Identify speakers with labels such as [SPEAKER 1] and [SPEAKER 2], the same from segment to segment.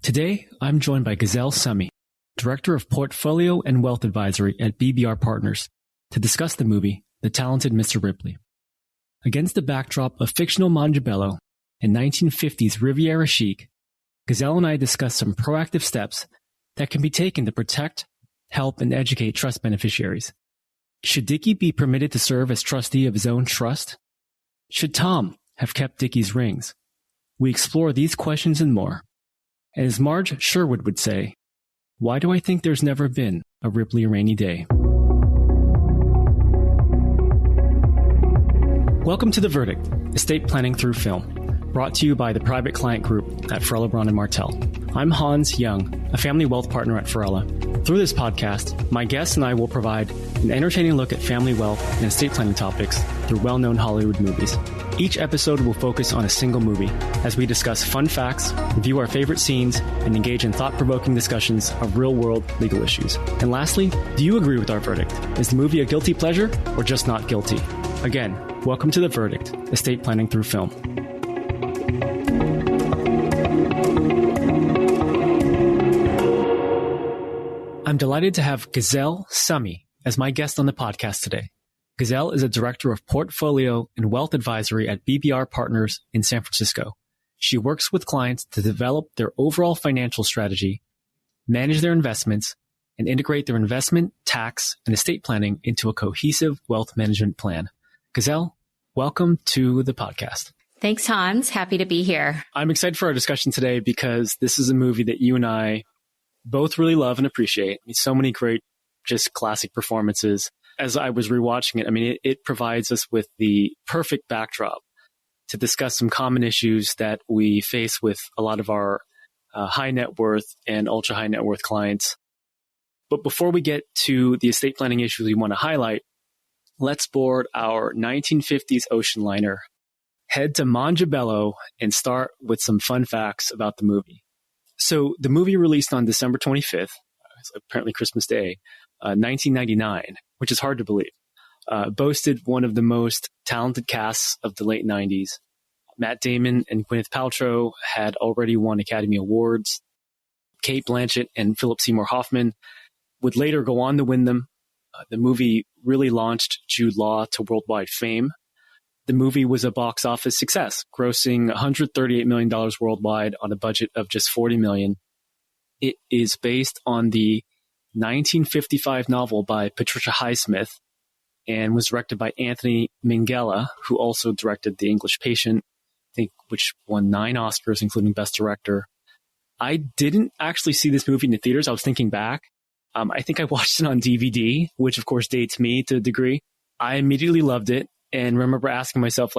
[SPEAKER 1] Today, I'm joined by Gazelle Summe, Director of Portfolio and Wealth Advisory at BBR Partners, to discuss the movie, The Talented Mr. Ripley. Against the backdrop of fictional Mongibello and 1950s Riviera Chic, Gazelle and I discuss some proactive steps that can be taken to protect, help, and educate trust beneficiaries. Should Dickie be permitted to serve as trustee of his own trust? Should Tom have kept Dickie's rings? We explore these questions and more. And as Marge Sherwood would say, why do I think there's never been a Ripley rainy day? Welcome to The Verdict, Estate Planning Through Film, brought to you by the Private Client Group at Farella, Braun & Martel. I'm Hans Young, a family wealth partner at Farella. Through this podcast, my guests and I will provide an entertaining look at family wealth and estate planning topics through well-known Hollywood movies. Each episode will focus on a single movie as we discuss fun facts, review our favorite scenes, and engage in thought-provoking discussions of real-world legal issues. And lastly, do you agree with our verdict? Is the movie a guilty pleasure or just not guilty? Again, welcome to The Verdict, Estate Planning Through Film. I'm delighted to have Gazelle Summe as my guest on the podcast today. Gazelle is a director of portfolio and wealth advisory at BBR Partners in San Francisco. She works with clients to develop their overall financial strategy, manage their investments, and integrate their investment, tax, and estate planning into a cohesive wealth management plan. Gazelle, welcome to the podcast.
[SPEAKER 2] Thanks, Hans. Happy to be here.
[SPEAKER 1] I'm excited for our discussion today because this is a movie that you and I both really love and appreciate. So many great, just classic performances. As I was rewatching it, it provides us with the perfect backdrop to discuss some common issues that we face with a lot of our high net worth and ultra high net worth clients. But before we get to the estate planning issues we want to highlight, let's board our 1950s ocean liner, head to Mongibello, and start with some fun facts about the movie. So the movie released on December 25th, apparently Christmas Day, 1999, which is hard to believe, boasted one of the most talented casts of the late 90s. Matt Damon and Gwyneth Paltrow had already won Academy Awards. Cate Blanchett and Philip Seymour Hoffman would later go on to win them. The movie really launched Jude Law to worldwide fame. The movie was a box office success, grossing $138 million worldwide on a budget of just $40 million. It is based on the 1955 novel by Patricia Highsmith and was directed by Anthony Minghella, who also directed The English Patient, I think, which won 9 Oscars, including Best Director. I didn't actually see this movie in the theaters. I was thinking back. I think I watched it on DVD, which of course dates me to a degree. I immediately loved it. And remember asking myself,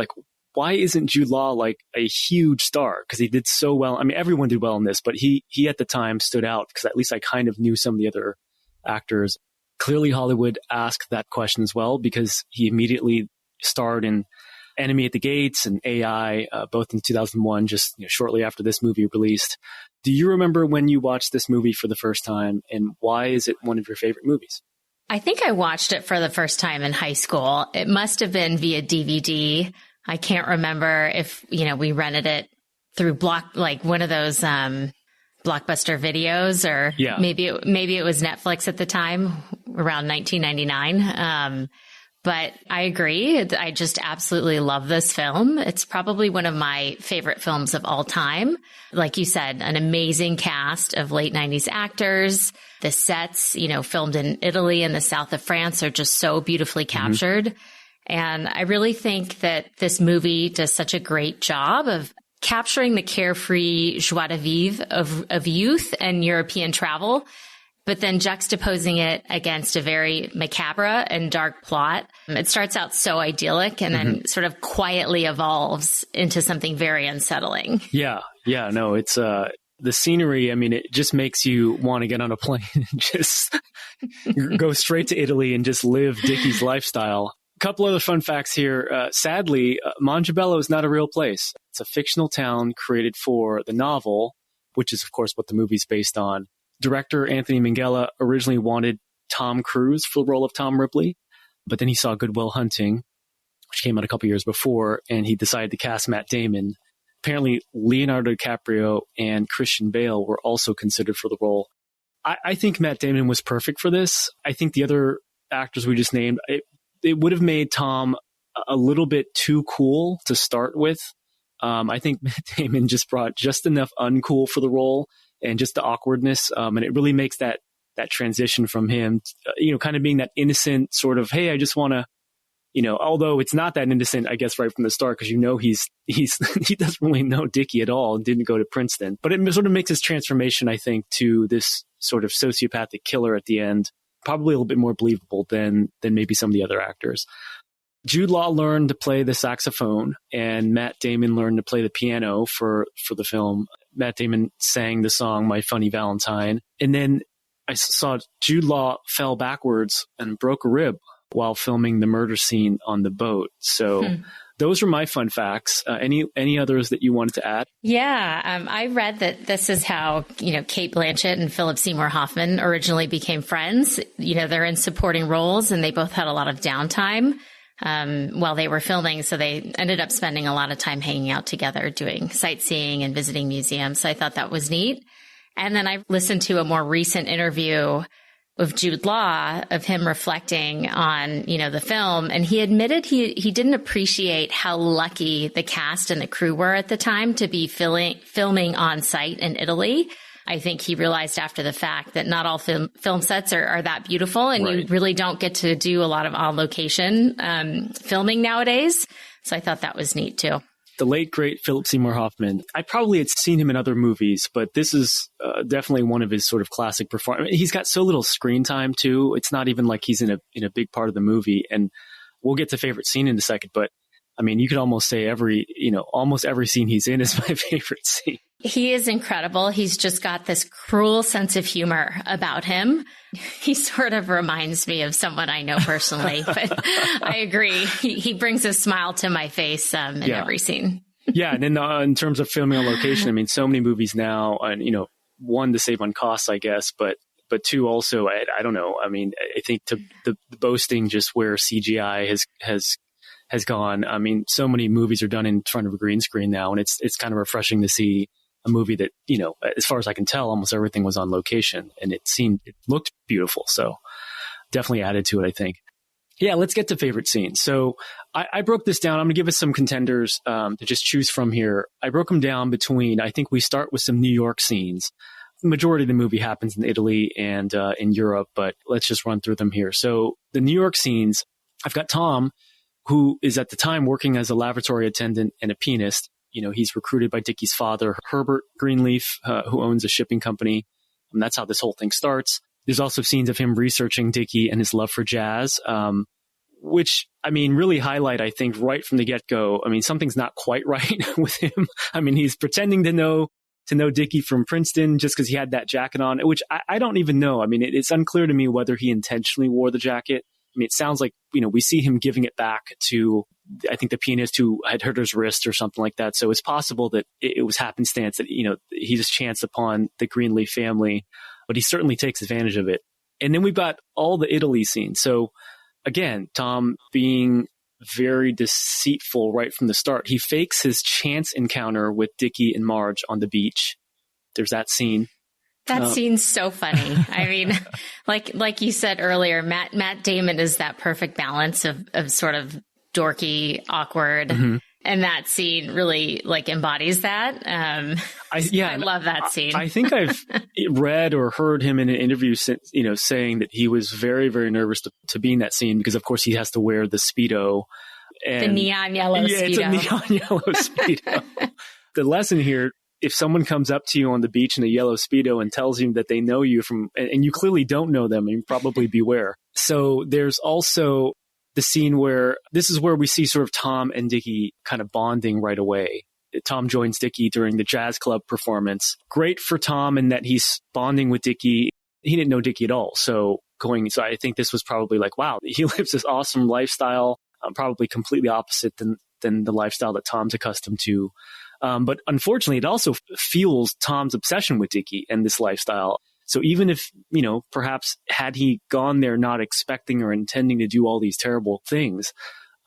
[SPEAKER 1] why isn't Jude Law a huge star? Because he did so well. Everyone did well in this, but he at the time stood out because at least I kind of knew some of the other actors. Clearly, Hollywood asked that question as well because he immediately starred in Enemy at the Gates and AI, both in 2001, just shortly after this movie released. Do you remember when you watched this movie for the first time, and why is it one of your favorite movies?
[SPEAKER 2] I think I watched it for the first time in high school. It must have been via DVD. I can't remember if, we rented it through one of those Blockbuster videos, or maybe it was Netflix at the time, around 1999. But I agree. I just absolutely love this film. It's probably one of my favorite films of all time. Like you said, an amazing cast of late 90s actors. The sets, filmed in Italy and the south of France are just so beautifully captured. Mm-hmm. And I really think that this movie does such a great job of capturing the carefree joie de vivre of youth and European travel, but then juxtaposing it against a very macabre and dark plot. It starts out so idyllic and then sort of quietly evolves into something very unsettling.
[SPEAKER 1] Yeah. No, it's the scenery. It just makes you want to get on a plane and just go straight to Italy and just live Dickie's lifestyle. A couple other fun facts here. Sadly, Mongibello is not a real place. It's a fictional town created for the novel, which is, of course, what the movie's based on. Director Anthony Minghella originally wanted Tom Cruise for the role of Tom Ripley, but then he saw Good Will Hunting, which came out a couple years before, and he decided to cast Matt Damon apparently Leonardo DiCaprio and Christian Bale were also considered for the role. I think Matt Damon was perfect for this. I think the other actors we just named, it would have made Tom a little bit too cool to start with. I think Matt Damon just brought just enough uncool for the role and just the awkwardness. And it really makes that transition from him, kind of being that innocent sort of, hey, I just want to, although it's not that innocent, I guess, right from the start, because he doesn't really know Dickie at all and didn't go to Princeton. But it sort of makes his transformation, I think, to this sort of sociopathic killer at the end probably a little bit more believable than maybe some of the other actors. Jude Law learned to play the saxophone, and Matt Damon learned to play the piano for the film. Matt Damon sang the song My Funny Valentine. And then I saw Jude Law fell backwards and broke a rib while filming the murder scene on the boat. So those are my fun facts. Any others that you wanted to add?
[SPEAKER 2] Yeah, I read that this is how, Cate Blanchett and Philip Seymour Hoffman originally became friends. They're in supporting roles and they both had a lot of downtime while they were filming. So they ended up spending a lot of time hanging out together, doing sightseeing and visiting museums. So I thought that was neat. And then I listened to a more recent interview with Jude Law of him reflecting on, the film. And he admitted he didn't appreciate how lucky the cast and the crew were at the time to be filming on site in Italy. I think he realized after the fact that not all film sets are that beautiful, and you really don't get to do a lot of on location filming nowadays. So I thought that was neat too.
[SPEAKER 1] The late, great Philip Seymour Hoffman. I probably had seen him in other movies, but this is definitely one of his sort of classic performances. He's got so little screen time too. It's not even like he's in a big part of the movie. And we'll get to favorite scene in a second, but I mean, you could almost say almost every scene he's in is my favorite scene.
[SPEAKER 2] He is incredible. He's just got this cruel sense of humor about him. He sort of reminds me of someone I know personally, but I agree. He brings a smile to my face in every scene.
[SPEAKER 1] Yeah. And then in terms of filming on location, I mean, so many movies now, and, one, to save on costs, I guess, but two, also, I don't know. I mean, I think the boasting just where CGI has gone. I mean, so many movies are done in front of a green screen now, and it's kind of refreshing to see a movie that, as far as I can tell, almost everything was on location, and it looked beautiful. So definitely added to it, I think. Yeah, let's get to favorite scenes. So I broke this down. I'm going to give us some contenders to just choose from here. I broke them down between, I think we start with some New York scenes. The majority of the movie happens in Italy and in Europe, but let's just run through them here. So the New York scenes, I've got Tom, who is at the time working as a laboratory attendant and a pianist. He's recruited by Dickie's father, Herbert Greenleaf, who owns a shipping company. And that's how this whole thing starts. There's also scenes of him researching Dickie and his love for jazz, which, I mean, really highlight, I think, right from the get-go. I mean, something's not quite right with him. I mean, he's pretending to know Dickie from Princeton just because he had that jacket on, which I don't even know. I mean, it's unclear to me whether he intentionally wore the jacket. I mean, it sounds like, we see him giving it back to, I think, the pianist who had hurt his wrist or something like that. So it's possible that it was happenstance that, he just chanced upon the Greenleaf family, but he certainly takes advantage of it. And then we've got all the Italy scenes. So again, Tom being very deceitful right from the start. He fakes his chance encounter with Dickie and Marge on the beach. There's that scene.
[SPEAKER 2] That scene's so funny. I mean, like you said earlier, Matt Damon is that perfect balance of sort of dorky, awkward,
[SPEAKER 1] mm-hmm.
[SPEAKER 2] and that scene really embodies that. I love that scene.
[SPEAKER 1] I think I've read or heard him in an interview, saying that he was very, very nervous to be in that scene because, of course, he has to wear the Speedo. And,
[SPEAKER 2] the neon yellow Speedo.
[SPEAKER 1] Yeah, it's a neon yellow Speedo. The lesson here, if someone comes up to you on the beach in a yellow Speedo and tells you that they know you and you clearly don't know them, you probably beware. So there's also the scene where this is where we see sort of Tom and Dickie kind of bonding right away. Tom joins Dickie during the jazz club performance. Great for Tom in that he's bonding with Dickie. He didn't know Dickie at all. So I think this was probably like, wow, he lives this awesome lifestyle, probably completely opposite than the lifestyle that Tom's accustomed to. But unfortunately, it also fuels Tom's obsession with Dickie and this lifestyle. So even if, perhaps had he gone there not expecting or intending to do all these terrible things,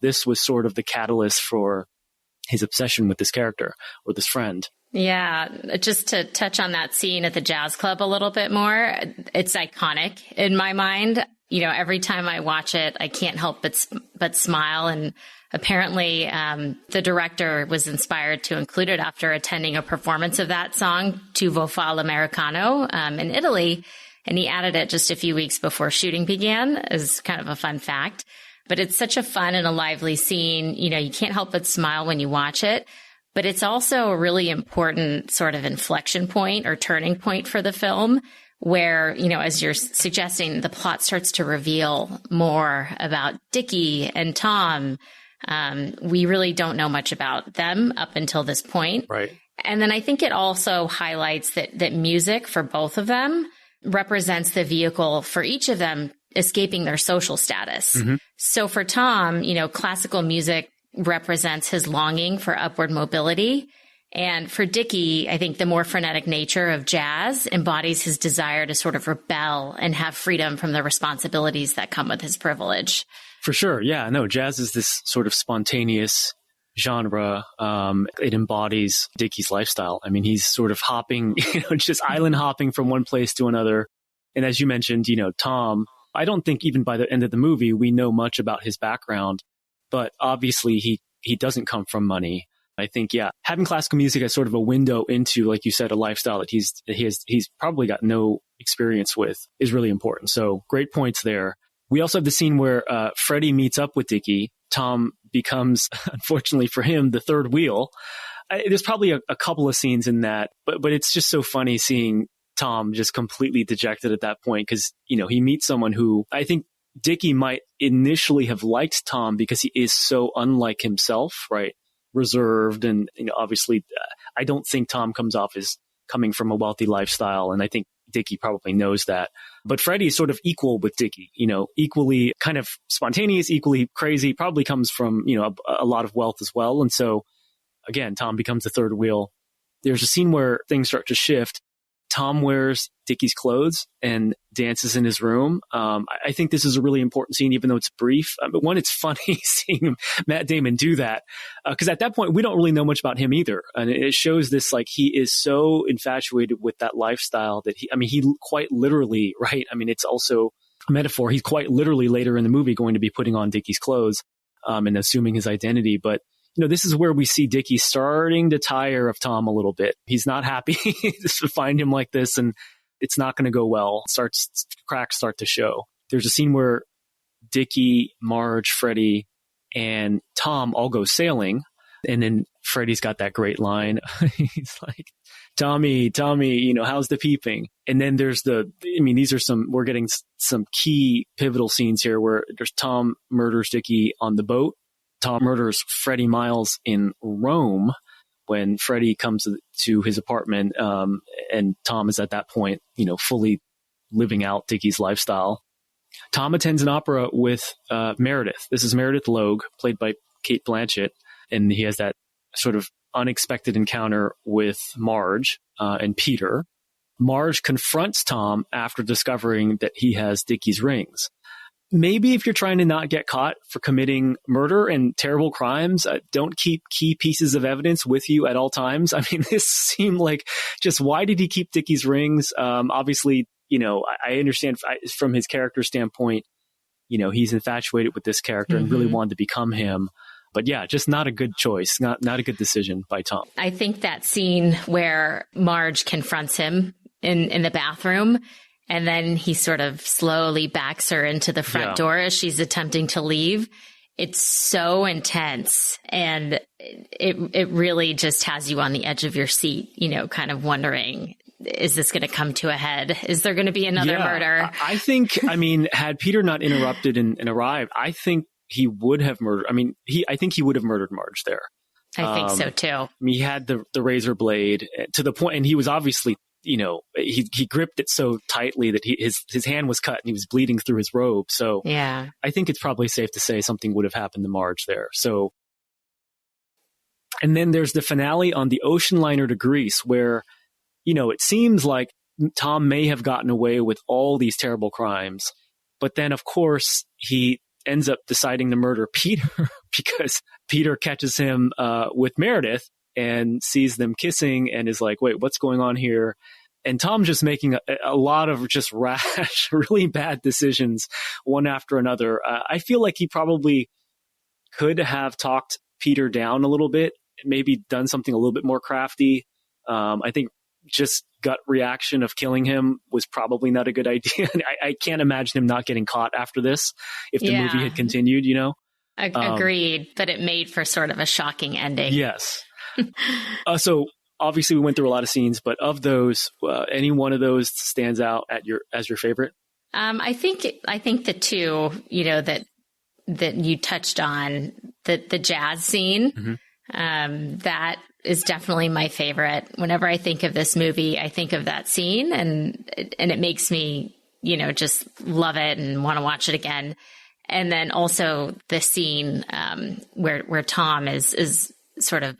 [SPEAKER 1] this was sort of the catalyst for his obsession with this character or this friend.
[SPEAKER 2] Yeah, just to touch on that scene at the jazz club a little bit more, it's iconic in my mind. You know, every time I watch it, I can't help but smile. And apparently, the director was inspired to include it after attending a performance of that song, Tu vo fa l'americano, in Italy. And he added it just a few weeks before shooting began, as kind of a fun fact. But it's such a fun and a lively scene. You know, you can't help but smile when you watch it. But it's also a really important sort of inflection point or turning point for the film where, you know, as you're suggesting, the plot starts to reveal more about Dickie and Tom. We really don't know much about them up until this point.
[SPEAKER 1] Right.
[SPEAKER 2] And then I think it also highlights that music for both of them represents the vehicle for each of them escaping their social status. Mm-hmm. So for Tom, you know, classical music represents his longing for upward mobility. And for Dickie, I think the more frenetic nature of jazz embodies his desire to sort of rebel and have freedom from the responsibilities that come with his privilege.
[SPEAKER 1] For sure. Yeah, no, jazz is this sort of spontaneous genre. It embodies Dickie's lifestyle. I mean, he's sort of hopping, you know, just island hopping from one place to another. And as you mentioned, you know, Tom, I don't think even by the end of the movie, we know much about his background. But obviously, he doesn't come from money. I think, yeah, having classical music as sort of a window into, like you said, a lifestyle that he's probably got no experience with is really important. So great points there. We also have the scene where Freddie meets up with Dickie. Tom becomes, unfortunately for him, the third wheel. There's probably a couple of scenes in that, but it's just so funny seeing Tom just completely dejected at that point because, you know, he meets someone who I think Dickie might initially have liked Tom because he is so unlike himself, right? Reserved. And, you know, obviously, I don't think Tom comes off as coming from a wealthy lifestyle. And I think Dickie probably knows that. But Freddie is sort of equal with Dickie, you know, equally kind of spontaneous, equally crazy, probably comes from, you know, a lot of wealth as well. And so, again, Tom becomes the third wheel. There's a scene where things start to shift. Tom wears Dickie's clothes and dances in his room. I think this is a really important scene, even though it's brief. But one, it's funny seeing Matt Damon do that because at that point, we don't really know much about him either. And it shows this, like, he is so infatuated with that lifestyle that he quite literally, right? I mean, it's also a metaphor. He's quite literally later in the movie going to be putting on Dickie's clothes and assuming his identity. But you know, this is where we see Dickie starting to tire of Tom a little bit. He's not happy to find him like this, and it's not going to go well. Cracks start to show. There's a scene where Dickie, Marge, Freddie, and Tom all go sailing, and then Freddie's got that great line. He's like, Tommy, you know, how's the peeping? And then there's we're getting some key pivotal scenes here where there's Tom murders Dickie on the boat. Tom murders Freddie Miles in Rome when Freddie comes to his apartment, and Tom is at that point, you know, fully living out Dickie's lifestyle. Tom attends an opera with Meredith. This is Meredith Logue, played by Cate Blanchett, and he has that sort of unexpected encounter with Marge and Peter. Marge confronts Tom after discovering that he has Dickie's rings. Maybe if you're trying to not get caught for committing murder and terrible crimes, don't keep key pieces of evidence with you at all times. I mean, this seemed like just why did he keep Dickie's rings? Obviously, you know, I understand from his character standpoint, you know, he's infatuated with this character and really wanted to become him. But yeah, just not a good choice, not a good decision by Tom.
[SPEAKER 2] I think that scene where Marge confronts him in the bathroom, and then he sort of slowly backs her into the front door as she's attempting to leave. It's so intense. And it really just has you on the edge of your seat, you know, kind of wondering, is this going to come to a head? Is there going to be another murder?
[SPEAKER 1] I think, had Peter not interrupted and arrived, I think he would have murdered. I think he would have murdered Marge there.
[SPEAKER 2] I think so too.
[SPEAKER 1] He had the razor blade to the point, and he was obviously, you know, he gripped it so tightly that his hand was cut and he was bleeding through his robe. So yeah, I think it's probably safe to say something would have happened to Marge there. So, and then there's the finale on the ocean liner to Greece where, you know, it seems like Tom may have gotten away with all these terrible crimes, but then of course he ends up deciding to murder Peter because Peter catches him with Meredith and sees them kissing and is like, wait, what's going on here? And Tom just making a lot of just rash, really bad decisions one after another. I feel like he probably could have talked Peter down a little bit, maybe done something a little bit more crafty. I think just gut reaction of killing him was probably not a good idea. I can't imagine him not getting caught after this if the movie had continued, you know?
[SPEAKER 2] Agreed. But it made for sort of a shocking ending.
[SPEAKER 1] Yes. So obviously we went through a lot of scenes, but of those, any one of those stands out as your favorite?
[SPEAKER 2] I think the two, you know, that you touched on, the jazz scene, that is definitely my favorite. Whenever I think of this movie, I think of that scene, and it makes me, you know, just love it and want to watch it again. And then also the scene where Tom is sort of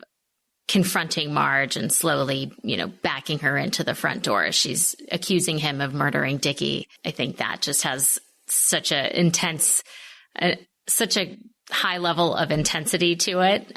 [SPEAKER 2] confronting Marge and slowly, you know, backing her into the front door. She's accusing him of murdering Dickie. I think that just has such a intense, such a high level of intensity to it.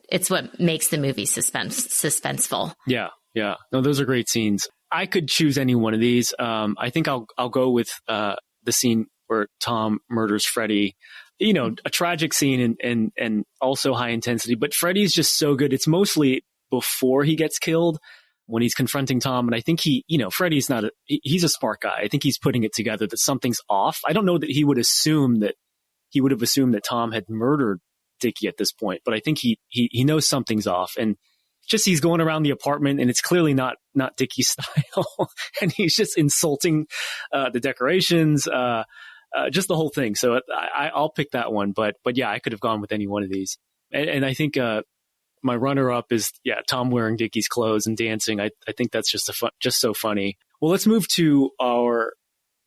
[SPEAKER 2] It's what makes the movie suspenseful. Yeah. Yeah. No, those are great scenes. I could choose any one of these. I think I'll go with the scene where Tom murders Freddie. You know, a tragic scene and also high intensity, but Freddie's just so good. It's mostly before he gets killed when he's confronting Tom. And I think Freddie's he's a smart guy. I think he's putting it together that something's off. I don't know that he would have assumed that Tom had murdered Dickie at this point, but I think he knows something's off. And just, he's going around the apartment and it's clearly not Dickie's style. And he's just insulting the decorations, just the whole thing. So I'll pick that one, but yeah, I could have gone with any one of these. And I think my runner-up is Tom wearing Dickie's clothes and dancing. I think that's just just so funny. Well, let's move to our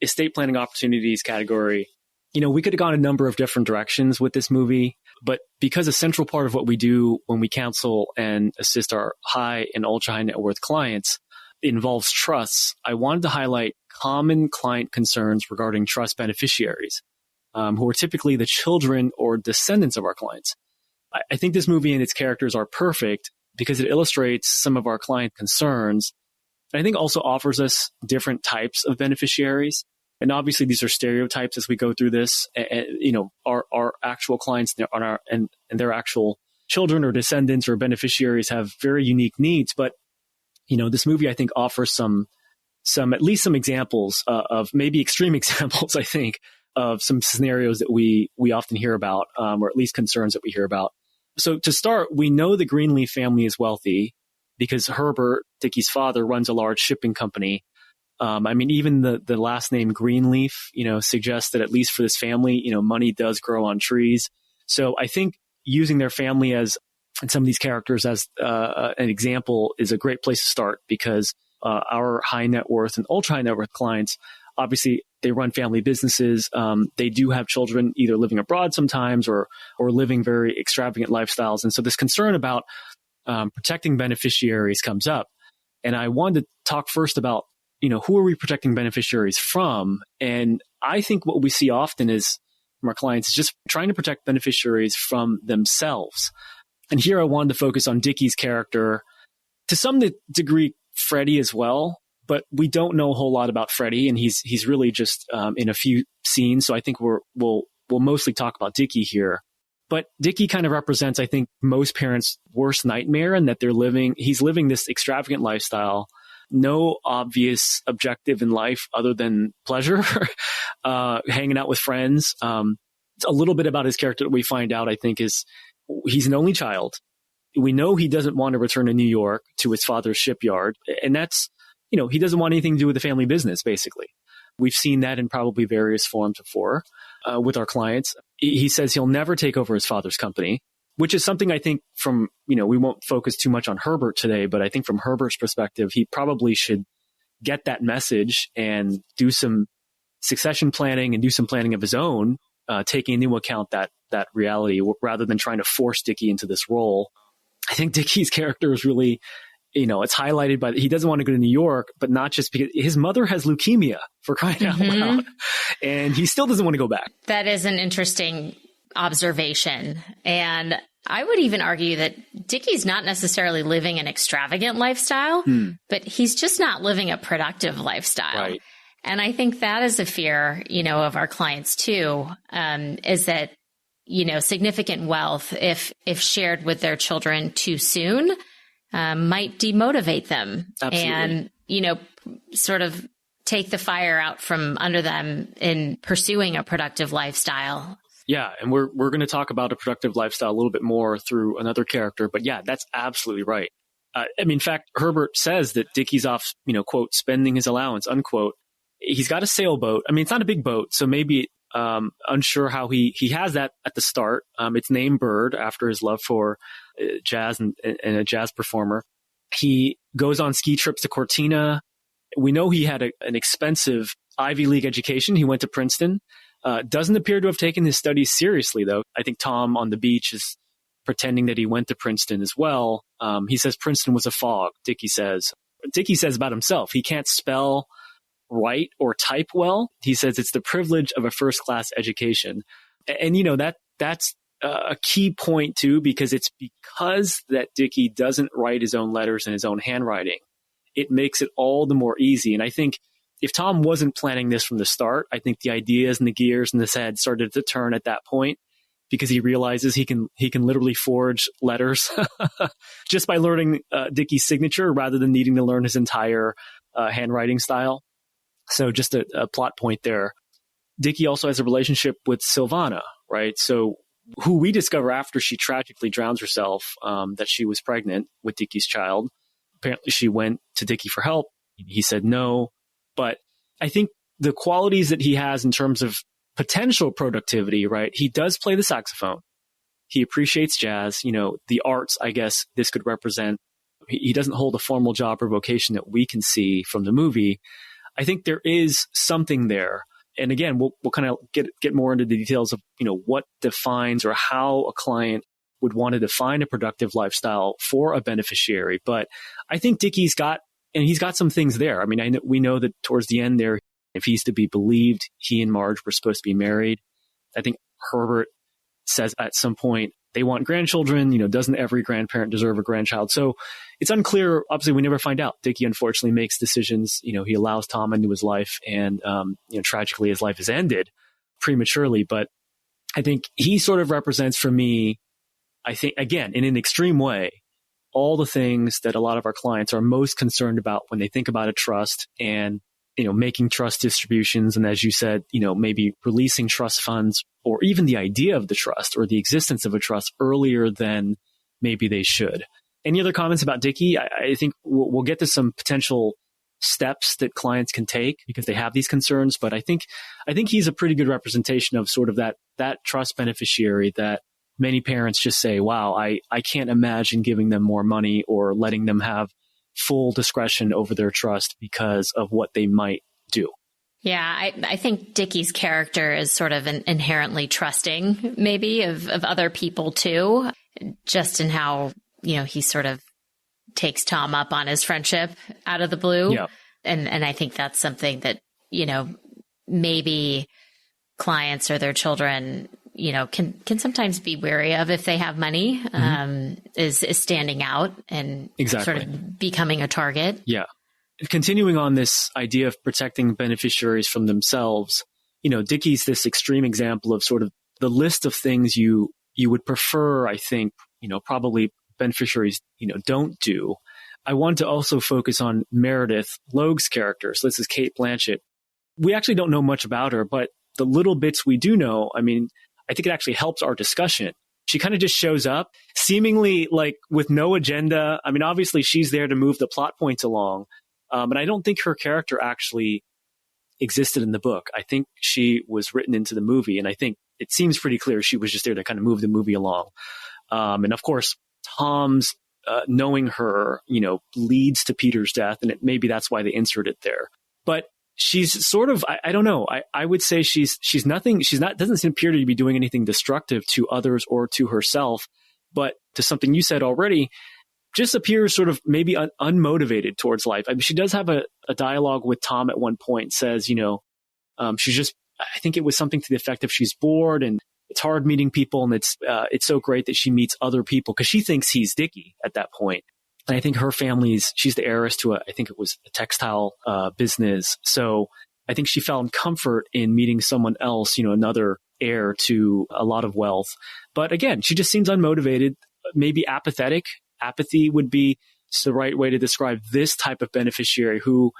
[SPEAKER 2] estate planning opportunities category. You know, we could have gone a number of different directions with this movie, but because a central part of what we do when we counsel and assist our high and ultra high net worth clients involves trusts, I wanted to highlight common client concerns regarding trust beneficiaries, who are typically the children or descendants of our clients. I think this movie and its characters are perfect because it illustrates some of our client concerns. And I think also offers us different types of beneficiaries. And obviously these are stereotypes as we go through this. You know, our actual clients and their actual children or descendants or beneficiaries have very unique needs. But, you know, this movie, I think, offers at least some examples of maybe extreme examples, I think, of some scenarios that we often hear about, or at least concerns that we hear about. So to start, we know the Greenleaf family is wealthy because Herbert, Dickie's father, runs a large shipping company. I mean, even the last name Greenleaf, you know, suggests that at least for this family, you know, money does grow on trees. So I think using their family and some of these characters as an example is a great place to start because our high net worth and ultra high net worth clients, obviously they run family businesses. They do have children either living abroad sometimes or living very extravagant lifestyles. And so this concern about protecting beneficiaries comes up. And I wanted to talk first about, you know, who are we protecting beneficiaries from? And I think what we see often is from our clients is just trying to protect beneficiaries from themselves. And here I wanted to focus on Dickie's character, to some degree, Freddie as well, but we don't know a whole lot about Freddie, and he's really just in a few scenes. So I think we'll mostly talk about Dickie here. But Dickie kind of represents, I think, most parents' worst nightmare, in that he's living this extravagant lifestyle, no obvious objective in life other than pleasure, hanging out with friends. A little bit about his character that we find out, I think, is he's an only child. We know he doesn't want to return to New York to his father's shipyard. And that's, you know, he doesn't want anything to do with the family business, basically. We've seen that in probably various forms before with our clients. He says he'll never take over his father's company, which is something I think from, you know, we won't focus too much on Herbert today, but I think from Herbert's perspective, he probably should get that message and do some succession planning and do some planning of his own, taking into account that reality rather than trying to force Dickie into this role. I think Dickie's character is really
[SPEAKER 1] it's highlighted by, he doesn't want to go to New York, but not just because his mother has leukemia, for crying out loud. And he still doesn't want to go back.
[SPEAKER 2] That is an interesting observation. And I would even argue that Dickie's not necessarily living an extravagant lifestyle, but he's just not living a productive lifestyle.
[SPEAKER 1] Right.
[SPEAKER 2] And I think that is a fear, of our clients too, is that, significant wealth, if shared with their children too soon, might demotivate them.
[SPEAKER 1] Absolutely.
[SPEAKER 2] And, sort of take the fire out from under them in pursuing a productive lifestyle.
[SPEAKER 1] Yeah. And we're going to talk about a productive lifestyle a little bit more through another character. But yeah, that's absolutely right. In fact, Herbert says that Dickie's off, quote, spending his allowance, unquote. He's got a sailboat. I mean, it's not a big boat, so maybe unsure how he has that at the start. It's named Bird after his love for jazz and a jazz performer. He goes on ski trips to Cortina. We know he had an expensive Ivy League education. He went to Princeton. Doesn't appear to have taken his studies seriously, though. I think Tom on the beach is pretending that he went to Princeton as well. He says Princeton was a fog, Dickie says. Dickie says about himself, he can't spell, write, or type well. He says it's the privilege of a first-class education. And, that's a key point, too, because it's because that Dickie doesn't write his own letters in his own handwriting. It makes it all the more easy. And I think if Tom wasn't planning this from the start, I think the ideas and the gears in his head started to turn at that point, because he realizes he can literally forge letters just by learning Dickie's signature rather than needing to learn his entire handwriting style. So just a plot point there. Dickie also has a relationship with Silvana, right? So who we discover after she tragically drowns herself, that she was pregnant with Dickie's child. Apparently she went to Dickie for help. He said no. But I think the qualities that he has in terms of potential productivity, right? He does play the saxophone. He appreciates jazz, the arts, I guess this could represent. He doesn't hold a formal job or vocation that we can see from the movie. I think there is something there. And again, we'll kind of get more into the details of, what defines or how a client would want to define a productive lifestyle for a beneficiary. But I think Dickie's got some things there. I mean, we know that towards the end there, if he's to be believed, he and Marge were supposed to be married. I think Herbert says at some point they want grandchildren. Doesn't every grandparent deserve a grandchild? So it's unclear. Obviously, we never find out. Dickie unfortunately makes decisions. He allows Tom into his life, and tragically his life is ended prematurely. But I think he sort of represents for me, I think, again, in an extreme way, all the things that a lot of our clients are most concerned about when they think about a trust and, making trust distributions. And as you said, maybe releasing trust funds, or even the idea of the trust or the existence of a trust earlier than maybe they should. Any other comments about Dickie? I think we'll get to some potential steps that clients can take because they have these concerns. But I think he's a pretty good representation of sort of that trust beneficiary that many parents just say, wow, I can't imagine giving them more money or letting them have full discretion over their trust because of what they might do.
[SPEAKER 2] Yeah, I think Dickie's character is sort of inherently trusting, maybe, of other people too, just in how, he sort of takes Tom up on his friendship out of the blue.
[SPEAKER 1] Yeah.
[SPEAKER 2] And I think that's something that, maybe clients or their children, can sometimes be wary of if they have money, is standing out and sort of becoming a target.
[SPEAKER 1] Yeah. Continuing on this idea of protecting beneficiaries from themselves, Dickie's this extreme example of sort of the list of things you would prefer, I think, probably beneficiaries, don't do. I want to also focus on Meredith Logue's character. So this is Cate Blanchett. We actually don't know much about her, but the little bits we do know, I think it actually helps our discussion. She kind of just shows up, seemingly like with no agenda. Obviously she's there to move the plot points along. But I don't think her character actually existed in the book. I think she was written into the movie, and I think it seems pretty clear she was just there to kind of move the movie along. And of course, Tom's knowing her, leads to Peter's death, and maybe that's why they insert it there. But she's sort of, I don't know. I would say she's nothing. Doesn't appear to be doing anything destructive to others or to herself. But to something you said already, just appears sort of maybe unmotivated towards life. I mean, she does have a dialogue with Tom at one point, says, she's just, I think it was something to the effect of she's bored and it's hard meeting people. And it's so great that she meets other people because she thinks he's Dickie at that point. And I think her she's the heiress to I think it was a textile business. So I think she found comfort in meeting someone else, another heir to a lot of wealth. But again, she just seems unmotivated, maybe apathetic. Apathy would be the right way to describe this type of beneficiary who,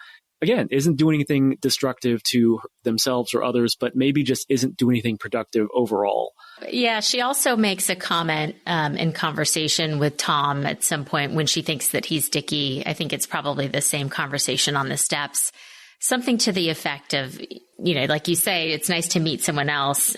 [SPEAKER 1] again, isn't doing anything destructive to themselves or others, but maybe just isn't doing anything productive overall.
[SPEAKER 2] Yeah, she also makes a comment in conversation with Tom at some point when she thinks that he's Dickie. I think it's probably the same conversation on the steps. Something to the effect of, like you say, it's nice to meet someone else.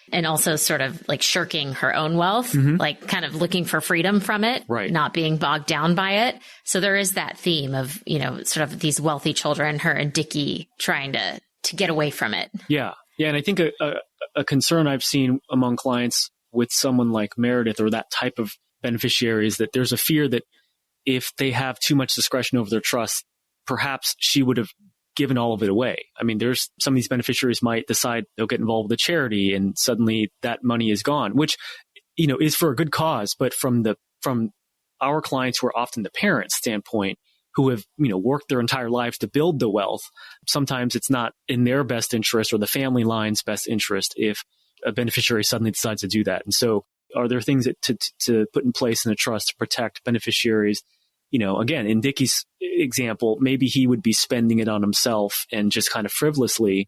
[SPEAKER 2] And also sort of like shirking her own wealth, like kind of looking for freedom from it,
[SPEAKER 1] right,
[SPEAKER 2] not being bogged down by it. So there is that theme of, sort of these wealthy children, her and Dickie trying to get away from it.
[SPEAKER 1] Yeah. Yeah. And I think a concern I've seen among clients with someone like Meredith or that type of beneficiary is that there's a fear that if they have too much discretion over their trust, perhaps she would have given all of it away. I mean, there's some of these beneficiaries might decide they'll get involved with a charity and suddenly that money is gone, which, is for a good cause. But from our clients who are often the parents' standpoint, who have, worked their entire lives to build the wealth, sometimes it's not in their best interest or the family line's best interest if a beneficiary suddenly decides to do that. And so are there things that to put in place in a trust to protect beneficiaries? Again, in Dickie's example, maybe he would be spending it on himself and just kind of frivolously.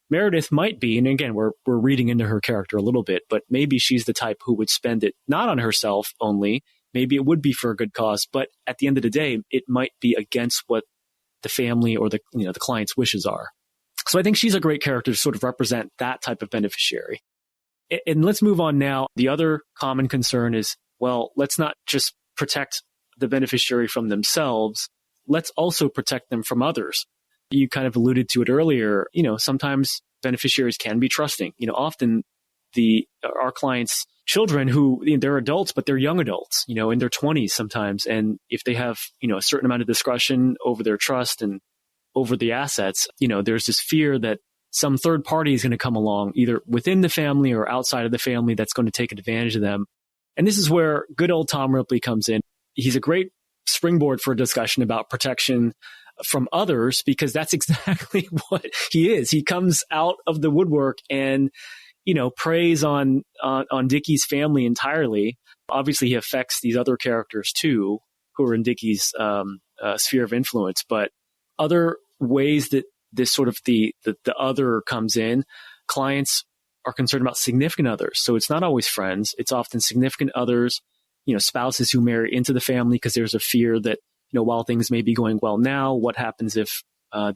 [SPEAKER 1] Meredith might be, and again, we're reading into her character a little bit, but maybe she's the type who would spend it not on herself only. Maybe it would be for a good cause, but at the end of the day, it might be against what the family or the client's wishes are. So I think she's a great character to sort of represent that type of beneficiary. And let's move on now. The other common concern is, well, let's not just protect the beneficiary from themselves. Let's also protect them from others. You kind of alluded to it earlier. Sometimes beneficiaries can be trusting. Often our clients' children who they're adults, but they're young adults, in their 20s sometimes. And if they have, a certain amount of discretion over their trust and over the assets, there's this fear that some third party is going to come along, either within the family or outside of the family, that's going to take advantage of them. And this is where good old Tom Ripley comes in. He's a great springboard for a discussion about protection from others, because that's exactly what he is. He comes out of the woodwork and, preys on Dickie's family entirely. Obviously, he affects these other characters too, who are in Dickie's sphere of influence. But other ways that this sort of the other comes in, clients are concerned about significant others. So it's not always friends. It's often significant others, spouses who marry into the family, because there's a fear that, while things may be going well now, what happens if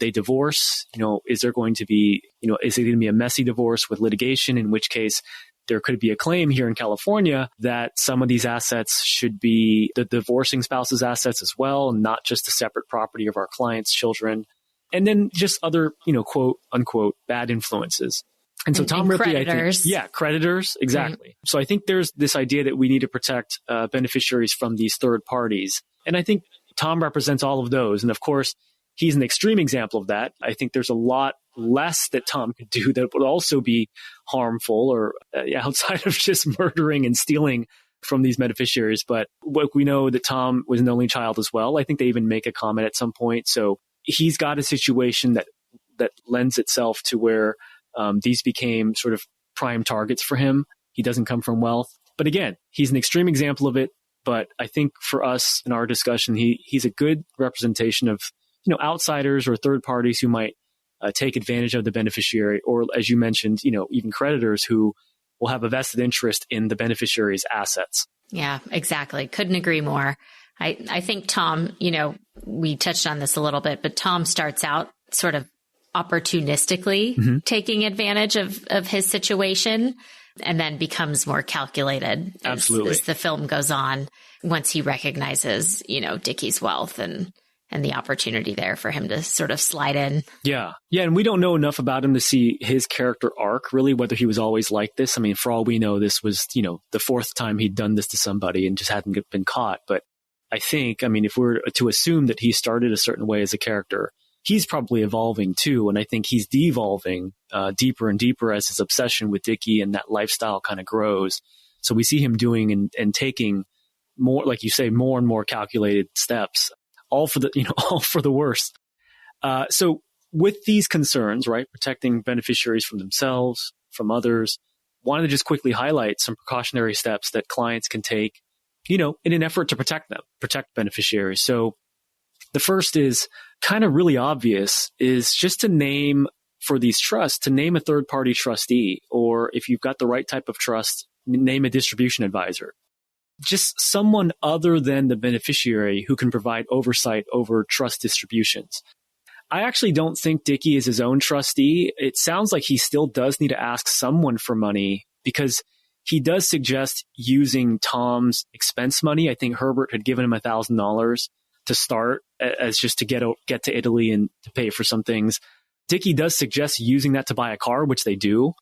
[SPEAKER 1] they divorce? Is there going to be, is it going to be a messy divorce with litigation, in which case there could be a claim here in California that some of these assets should be the divorcing spouse's assets as well, and not just a separate property of our client's children. And then just other, quote unquote, bad influences. And so Tom Ripley,
[SPEAKER 2] creditors.
[SPEAKER 1] I think, creditors, exactly.
[SPEAKER 2] Right.
[SPEAKER 1] So I think there's this idea that we need to protect beneficiaries from these third parties. And I think Tom represents all of those. And of course, he's an extreme example of that. I think there's a lot less that Tom could do that would also be harmful or outside of just murdering and stealing from these beneficiaries. But we know that Tom was an only child as well. I think they even make a comment at some point. So he's got a situation that lends itself to where these became sort of prime targets for him. He doesn't come from wealth. But again, he's an extreme example of it. But I think for us in our discussion, he's a good representation of, outsiders or third parties who might take advantage of the beneficiary, or as you mentioned, even creditors who will have a vested interest in the beneficiary's assets.
[SPEAKER 2] Yeah, exactly. Couldn't agree more. I think Tom, we touched on this a little bit, but Tom starts out sort of opportunistically taking advantage of his situation, and then becomes more calculated as the film goes on, once he recognizes, Dickie's wealth and the opportunity there for him to sort of slide in. Yeah.
[SPEAKER 1] Yeah. And we don't know enough about him to see his character arc, really, whether he was always like this. I mean, for all we know, this was, the fourth time he'd done this to somebody and just hadn't been caught. But I think, I mean, if we're to assume that he started a certain way as a character, he's probably evolving too. And I think he's devolving deeper and deeper as his obsession with Dickie and that lifestyle kind of grows. So we see him doing and taking more, like you say, more and more calculated steps, all for the, all for the worst. So with these concerns, right, protecting beneficiaries from themselves, from others, wanted to just quickly highlight some precautionary steps that clients can take, in an effort to protect them, protect beneficiaries. So the first is kind of really obvious, is just to name for these trusts, to name a third-party trustee, or if you've got the right type of trust, name a distribution advisor. Just someone other than the beneficiary who can provide oversight over trust distributions. I actually don't think Dickie is his own trustee. It sounds like he still does need to ask someone for money because he does suggest using Tom's expense money. I think Herbert had given him $1,000 to start as just to get to Italy and to pay for some things. Dickie does suggest using that to buy a car, which they do.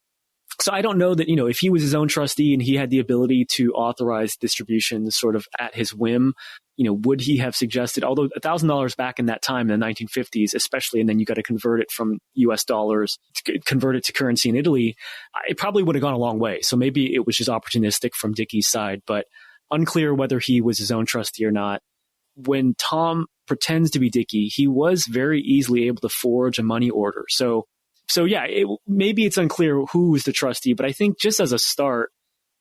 [SPEAKER 1] So I don't know that, if he was his own trustee and he had the ability to authorize distributions sort of at his whim, would he have suggested, although $1,000 back in that time in the 1950s, especially, and then you got to convert it from US dollars, convert it to currency in Italy, it probably would have gone a long way. So maybe it was just opportunistic from Dickie's side, but unclear whether he was his own trustee or not. When Tom pretends to be Dickie, he was very easily able to forge a money order. So yeah, maybe it's unclear who is the trustee, but I think just as a start,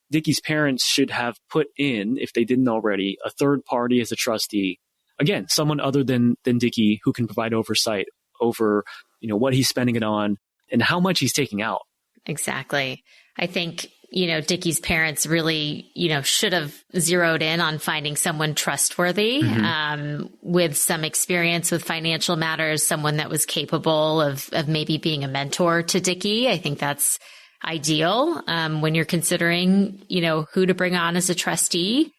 [SPEAKER 1] Dickie's parents should have put in, if they didn't already, a third party as a trustee. Again, someone other than Dickie who can provide oversight over, what he's spending it on and how much he's taking out.
[SPEAKER 2] Exactly. I think, Dickie's parents really, should have zeroed in on finding someone trustworthy, with some experience with financial matters, someone that was capable of maybe being a mentor to Dickie. I think that's ideal when you're considering, who to bring on as a trustee.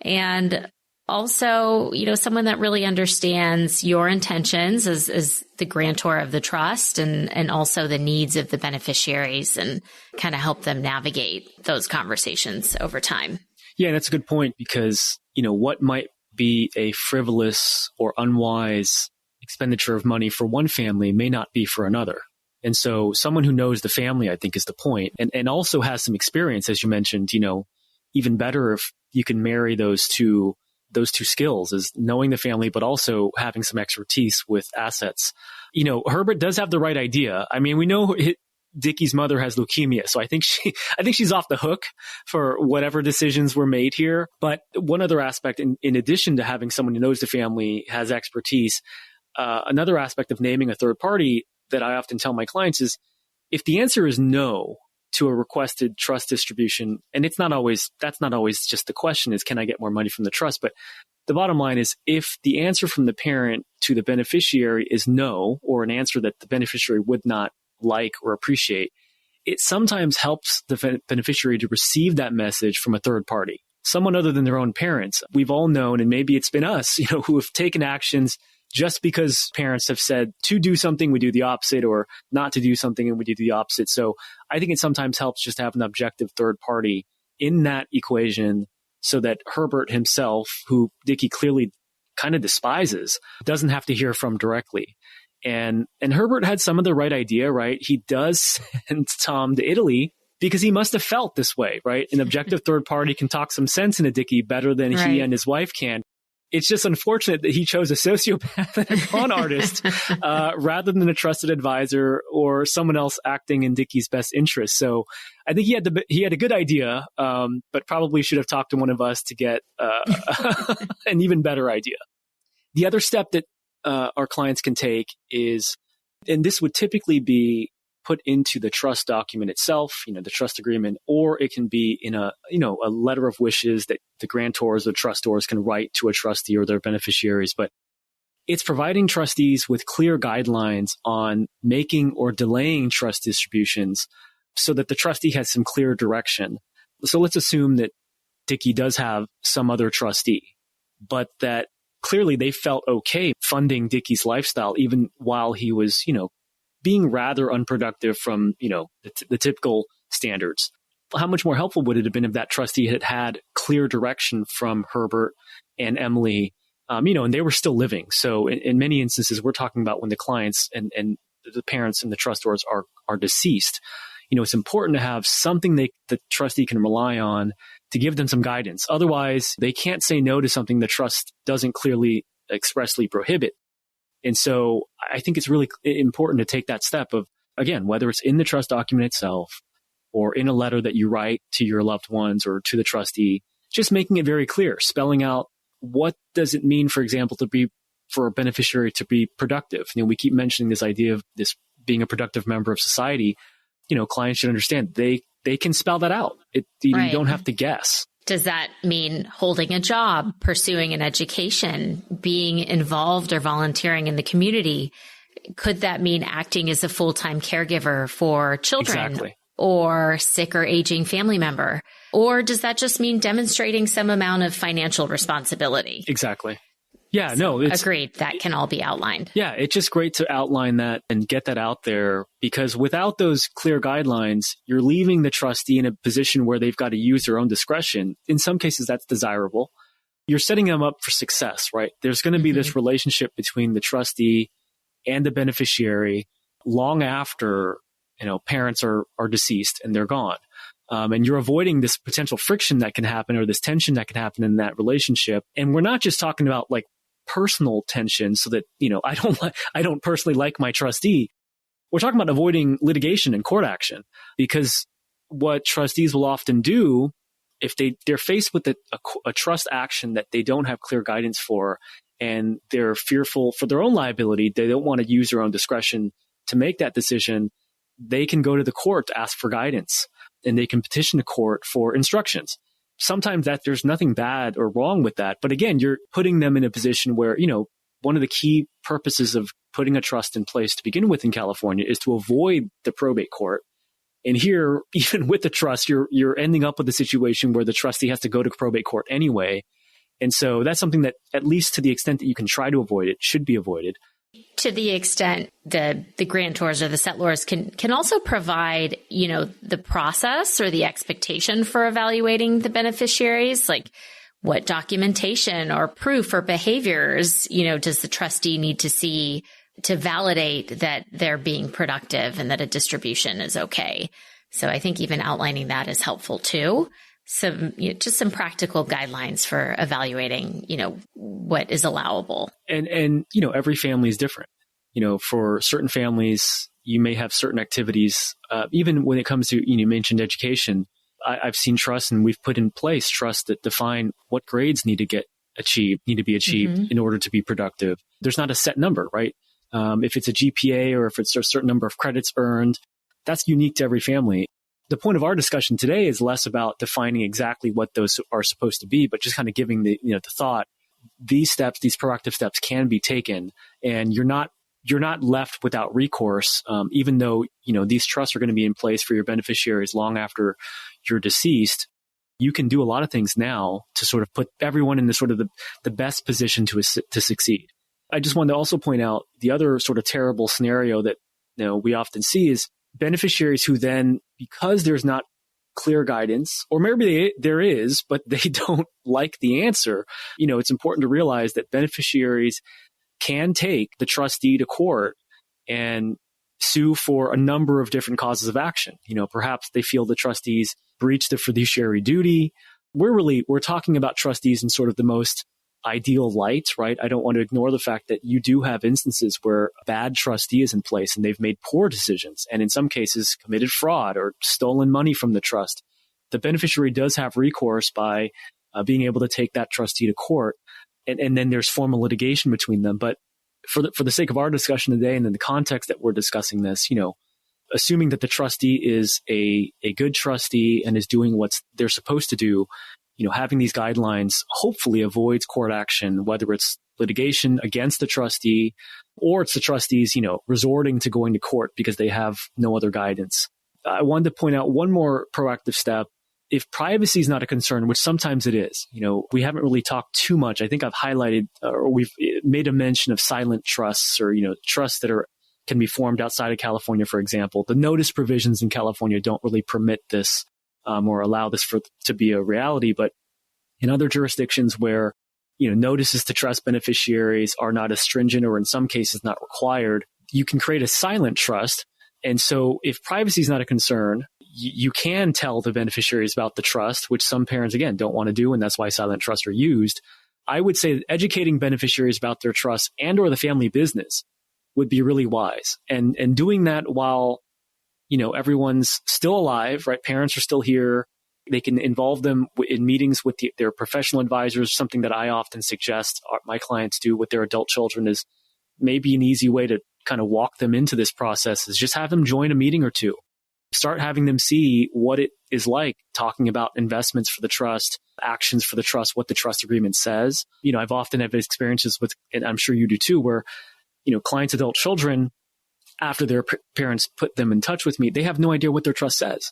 [SPEAKER 2] And also, someone that really understands your intentions as the grantor of the trust and also the needs of the beneficiaries and kind of help them navigate those conversations over time.
[SPEAKER 1] Yeah, that's a good point because, what might be a frivolous or unwise expenditure of money for one family may not be for another. And so someone who knows the family, I think, is the point, and also has some experience, as you mentioned, even better if you can marry those two skills, is knowing the family, but also having some expertise with assets. Herbert does have the right idea. I mean, we know Dickie's mother has leukemia, so I think she's off the hook for whatever decisions were made here. But one other aspect, in addition to having someone who knows the family, has expertise, another aspect of naming a third party that I often tell my clients is, if the answer is no to a requested trust distribution, and that's not always just the question is, can I get more money from the trust? But the bottom line is, if the answer from the parent to the beneficiary is no, or an answer that the beneficiary would not like or appreciate, it sometimes helps the beneficiary to receive that message from a third party, someone other than their own parents. We've all known, and maybe it's been us, who have taken actions just because parents have said to do something, we do the opposite, or not to do something and we do the opposite. So I think it sometimes helps just to have an objective third party in that equation so that Herbert himself, who Dickie clearly kind of despises, doesn't have to hear from directly. And Herbert had some of the right idea, right? He does send Tom to Italy because he must have felt this way, right? An objective third party can talk some sense into Dickie better than he and his wife can. It's just unfortunate that he chose a sociopath and a con artist rather than a trusted advisor or someone else acting in Dickie's best interest. So I think he had a good idea, but probably should have talked to one of us to get an even better idea. The other step that our clients can take is, and this would typically be put into the trust document itself, the trust agreement, or it can be in a letter of wishes that the grantors or trustors can write to a trustee or their beneficiaries. But it's providing trustees with clear guidelines on making or delaying trust distributions so that the trustee has some clear direction. So let's assume that Dickie does have some other trustee, but that clearly they felt okay funding Dickie's lifestyle, even while he was, being rather unproductive from, the typical standards. How much more helpful would it have been if that trustee had clear direction from Herbert and Emily, and they were still living. So in many instances, we're talking about when the clients and the parents and the trustors are deceased. It's important to have something the trustee can rely on to give them some guidance. Otherwise, they can't say no to something the trust doesn't clearly expressly prohibit. And so I think it's really important to take that step of, again, whether it's in the trust document itself or in a letter that you write to your loved ones or to the trustee, just making it very clear, spelling out what does it mean, for example, for a beneficiary to be productive. We keep mentioning this idea of this being a productive member of society. Clients should understand they can spell that out. You don't have to guess.
[SPEAKER 2] Does that mean holding a job, pursuing an education, being involved or volunteering in the community? Could that mean acting as a full-time caregiver for children?
[SPEAKER 1] Exactly.
[SPEAKER 2] Or sick or aging family member? Or does that just mean demonstrating some amount of financial responsibility?
[SPEAKER 1] Exactly. Yeah,
[SPEAKER 2] agreed. That can all be outlined.
[SPEAKER 1] Yeah, it's just great to outline that and get that out there, because without those clear guidelines, you're leaving the trustee in a position where they've got to use their own discretion. In some cases, that's desirable. You're setting them up for success, right? There's going to be this relationship between the trustee and the beneficiary long after, parents are deceased and they're gone. And you're avoiding this potential friction that can happen or this tension that can happen in that relationship. And we're not just talking about like personal tension so that, I don't personally like my trustee. We're talking about avoiding litigation and court action, because what trustees will often do if they're faced with a trust action that they don't have clear guidance for, and they're fearful for their own liability, they don't want to use their own discretion to make that decision, they can go to the court to ask for guidance, and they can petition the court for instructions. Sometimes there's nothing bad or wrong with that. But again, you're putting them in a position where, one of the key purposes of putting a trust in place to begin with in California is to avoid the probate court. And here, even with the trust, you're ending up with a situation where the trustee has to go to probate court anyway. And so that's something that, at least to the extent that you can try to avoid it, should be avoided.
[SPEAKER 2] To the extent the grantors or the settlors can also provide, the process or the expectation for evaluating the beneficiaries, like what documentation or proof or behaviors, does the trustee need to see to validate that they're being productive and that a distribution is okay. So I think even outlining that is helpful too. Just some practical guidelines for evaluating, what is allowable.
[SPEAKER 1] And every family is different. For certain families, you may have certain activities, even when it comes to, you mentioned education. I've seen trusts, and we've put in place trusts that define what grades need to be achieved in order to be productive. There's not a set number, right? If it's a GPA or if it's a certain number of credits earned, that's unique to every family. The point of our discussion today is less about defining exactly what those are supposed to be, but just kind of giving the thought, these proactive steps can be taken, and you're not left without recourse. Even though, these trusts are going to be in place for your beneficiaries long after you're deceased, you can do a lot of things now to sort of put everyone in the sort of the best position to succeed. I just wanted to also point out the other sort of terrible scenario that, we often see is beneficiaries who then, because there's not clear guidance, or maybe there is, but they don't like the answer, it's important to realize that beneficiaries can take the trustee to court and sue for a number of different causes of action. Perhaps they feel the trustees breached the fiduciary duty. We're talking about trustees in sort of the most ideal light, right? I don't want to ignore the fact that you do have instances where a bad trustee is in place and they've made poor decisions, and in some cases committed fraud or stolen money from the trust. The beneficiary does have recourse by being able to take that trustee to court, and then there's formal litigation between them. But for the sake of our discussion today, and in the context that we're discussing this, assuming that the trustee is a good trustee and is doing what they're supposed to do, having these guidelines hopefully avoids court action, whether it's litigation against the trustee or it's the trustees, resorting to going to court because they have no other guidance. I wanted to point out one more proactive step. If privacy is not a concern, which sometimes it is, we haven't really talked too much. I think I've highlighted or we've made a mention of silent trusts, or, trusts that can be formed outside of California, for example. The notice provisions in California don't really permit this or allow this to be a reality. But in other jurisdictions where notices to trust beneficiaries are not as stringent or in some cases not required. You can create a silent trust. And so if privacy is not a concern, you can tell the beneficiaries about the trust, which some parents, again, don't want to do. And that's why silent trusts are used. I would say that educating beneficiaries about their trust and or the family business would be really wise. And doing that while, everyone's still alive, right? Parents are still here. They can involve them in meetings with their professional advisors. Something that I often suggest my clients do with their adult children is maybe an easy way to kind of walk them into this process is just have them join a meeting or two. Start having them see what it is like talking about investments for the trust, actions for the trust, what the trust agreement says. I've often had experiences with, and I'm sure you do too, where, clients' adult children, after their parents put them in touch with me, they have no idea what their trust says.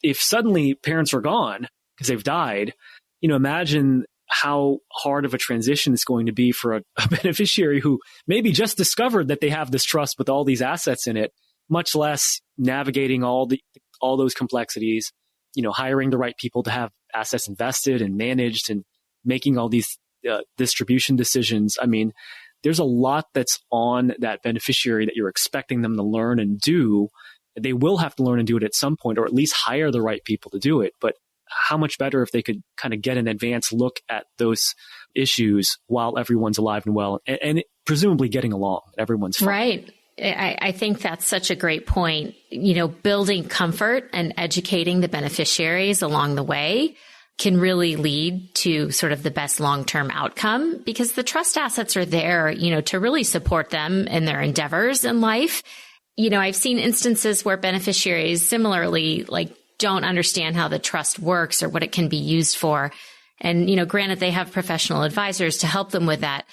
[SPEAKER 1] If suddenly parents are gone because they've died, imagine how hard of a transition it's going to be for a beneficiary who maybe just discovered that they have this trust with all these assets in it, much less navigating all those complexities, hiring the right people to have assets invested and managed and making all these distribution decisions. I mean, there's a lot that's on that beneficiary that you're expecting them to learn and do. They will have to learn and do it at some point, or at least hire the right people to do it. But how much better if they could kind of get an advanced look at those issues while everyone's alive and well, and presumably getting along. Everyone's fine.
[SPEAKER 2] Right. I think that's such a great point. Building comfort and educating the beneficiaries along the way can really lead to sort of the best long-term outcome, because the trust assets are there, to really support them in their endeavors in life. I've seen instances where beneficiaries similarly, don't understand how the trust works or what it can be used for. And, granted, they have professional advisors to help them with that.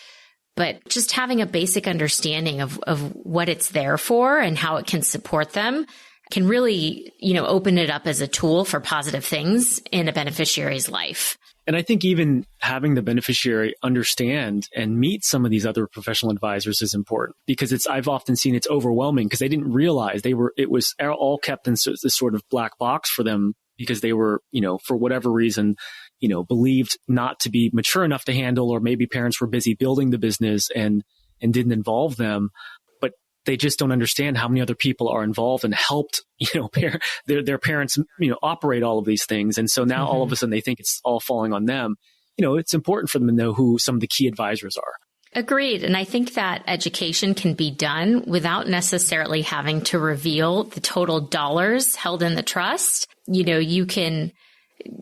[SPEAKER 2] But just having a basic understanding of what it's there for and how it can support them can really, open it up as a tool for positive things in a beneficiary's life.
[SPEAKER 1] And I think even having the beneficiary understand and meet some of these other professional advisors is important, because I've often seen it's overwhelming because they didn't realize it was all kept in this sort of black box for them because they were, for whatever reason, believed not to be mature enough to handle, or maybe parents were busy building the business and didn't involve them. But they just don't understand how many other people are involved and helped, their parents, operate all of these things. And so now all of a sudden they think it's all falling on them. It's important for them to know who some of the key advisors are.
[SPEAKER 2] Agreed. And I think that education can be done without necessarily having to reveal the total dollars held in the trust. You can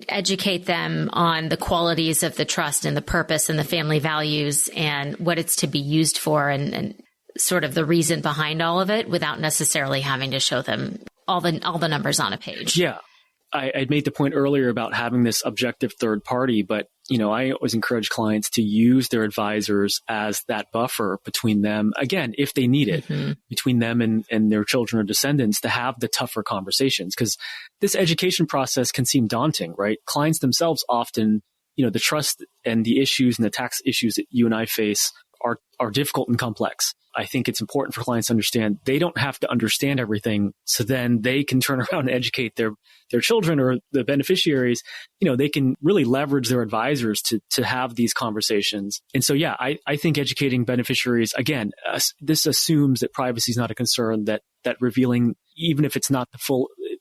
[SPEAKER 2] educate them on the qualities of the trust and the purpose and the family values and what it's to be used for and sort of the reason behind all of it without necessarily having to show them all the numbers on a page.
[SPEAKER 1] Yeah. I made the point earlier about having this objective third party, but I always encourage clients to use their advisors as that buffer between them, again, if they need it, between them and their children or descendants, to have the tougher conversations. Because this education process can seem daunting, right? Clients themselves often, the trust and the issues and the tax issues that you and I face are difficult and complex. I think it's important for clients to understand they don't have to understand everything, so then they can turn around and educate their children or the beneficiaries. They can really leverage their advisors to have these conversations. And so, yeah, I think educating beneficiaries, again, this assumes that privacy is not a concern, that revealing, even if it's not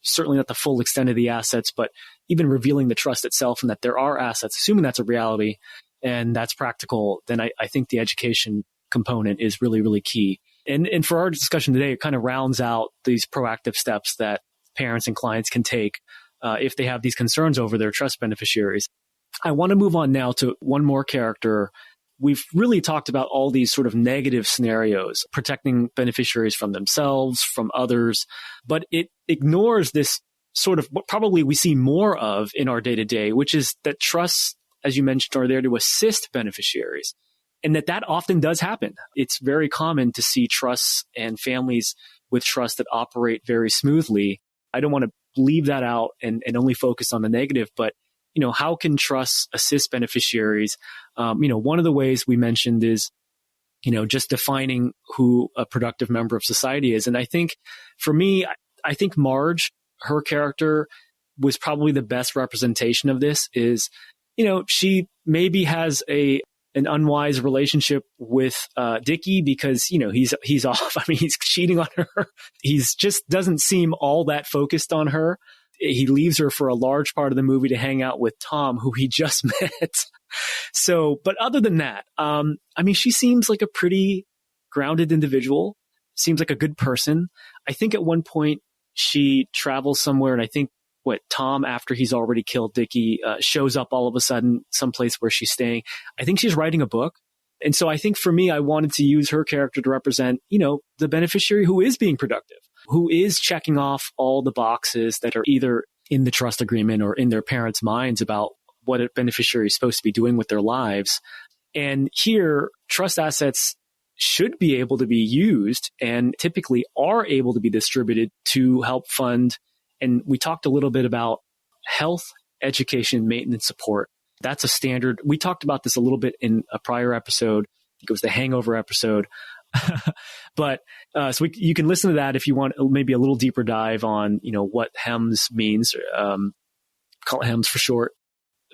[SPEAKER 1] certainly not the full extent of the assets, but even revealing the trust itself and that there are assets, assuming that's a reality and that's practical, then I think the education component is really, really key. And for our discussion today, it kind of rounds out these proactive steps that parents and clients can take if they have these concerns over their trust beneficiaries. I want to move on now to one more character. We've really talked about all these sort of negative scenarios, protecting beneficiaries from themselves, from others, but it ignores this sort of what probably we see more of in our day-to-day, which is that trusts, as you mentioned, are there to assist beneficiaries. And that often does happen. It's very common to see trusts and families with trusts that operate very smoothly. I don't want to leave that out and only focus on the negative, but how can trusts assist beneficiaries? One of the ways we mentioned is, just defining who a productive member of society is. And I think for me, I think Marge, her character, was probably the best representation of this. Is, she maybe has a an unwise relationship with Dickie because, he's off. I mean, he's cheating on her. He's just doesn't seem all that focused on her. He leaves her for a large part of the movie to hang out with Tom, who he just met. So, but other than that, she seems like a pretty grounded individual, seems like a good person. I think at one point she travels somewhere, and I think Tom, after he's already killed Dickie, shows up all of a sudden someplace where she's staying. I think she's writing a book. And so I think for me, I wanted to use her character to represent, the beneficiary who is being productive, who is checking off all the boxes that are either in the trust agreement or in their parents' minds about what a beneficiary is supposed to be doing with their lives. And here, trust assets should be able to be used and typically are able to be distributed to help fund. And we talked a little bit about health, education, maintenance support. That's a standard. We talked about this a little bit in a prior episode. I think it was the Hangover episode. But you can listen to that if you want maybe a little deeper dive on, what HEMS means. Call it HEMS for short.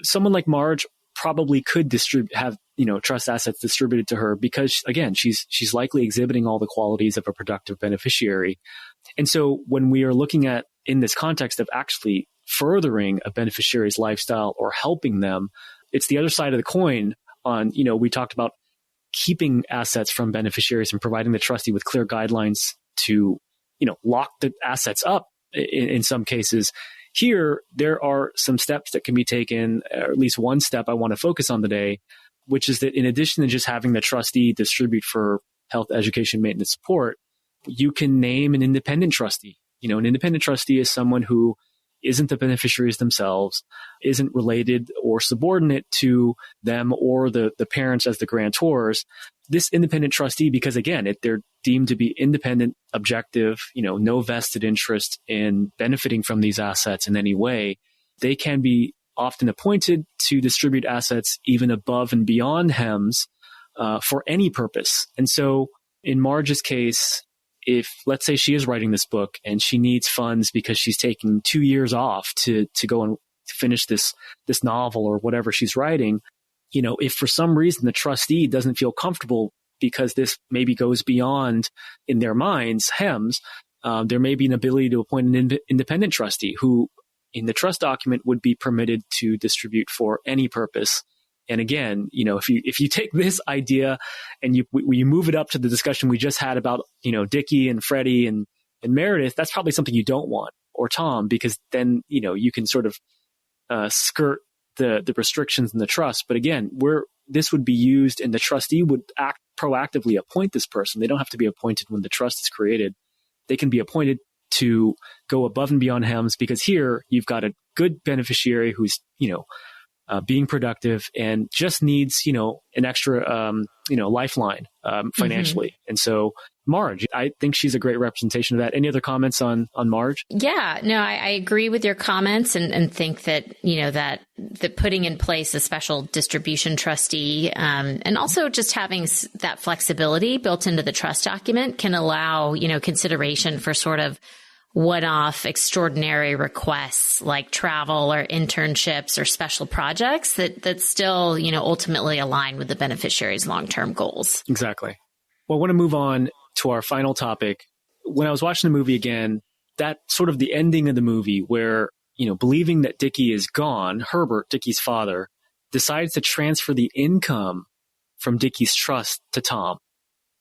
[SPEAKER 1] Someone like Marge probably could have trust assets distributed to her because, again, she's likely exhibiting all the qualities of a productive beneficiary. And so when we are looking at in this context of actually furthering a beneficiary's lifestyle or helping them, it's the other side of the coin on, we talked about keeping assets from beneficiaries and providing the trustee with clear guidelines to, lock the assets up in some cases. Here, there are some steps that can be taken, or at least one step I want to focus on today, which is that in addition to just having the trustee distribute for health, education, maintenance support, you can name an independent trustee. An independent trustee is someone who isn't the beneficiaries themselves, isn't related or subordinate to them or the parents as the grantors. This independent trustee, because again, they're deemed to be independent, objective, no vested interest in benefiting from these assets in any way, they can be often appointed to distribute assets even above and beyond HEMS for any purpose. And so in Marge's case, if let's say she is writing this book and she needs funds because she's taking 2 years off to go and finish this novel or whatever she's writing, if for some reason the trustee doesn't feel comfortable because this maybe goes beyond, in their minds, HEMS, there may be an ability to appoint an independent trustee who in the trust document would be permitted to distribute for any purpose. And again, if you take this idea and you move it up to the discussion we just had about, Dickie and Freddie and Meredith, that's probably something you don't want, or Tom, because then, you can sort of skirt the restrictions in the trust. But again, this would be used and the trustee would proactively appoint this person. They don't have to be appointed when the trust is created. They can be appointed to go above and beyond HEMS because here you've got a good beneficiary who's, being productive and just needs, an extra, lifeline financially. Mm-hmm. And so Marge, I think she's a great representation of that. Any other comments on Marge? Yeah,
[SPEAKER 2] no, I agree with your comments and think that, that putting in place a special distribution trustee and also just having that flexibility built into the trust document can allow, consideration for sort of one-off extraordinary requests like travel or internships or special projects that still, ultimately align with the beneficiary's long-term goals.
[SPEAKER 1] Exactly. Well, I want to move on to our final topic. When I was watching the movie again, that sort of the ending of the movie where, believing that Dickie is gone, Herbert, Dickie's father, decides to transfer the income from Dickie's trust to Tom.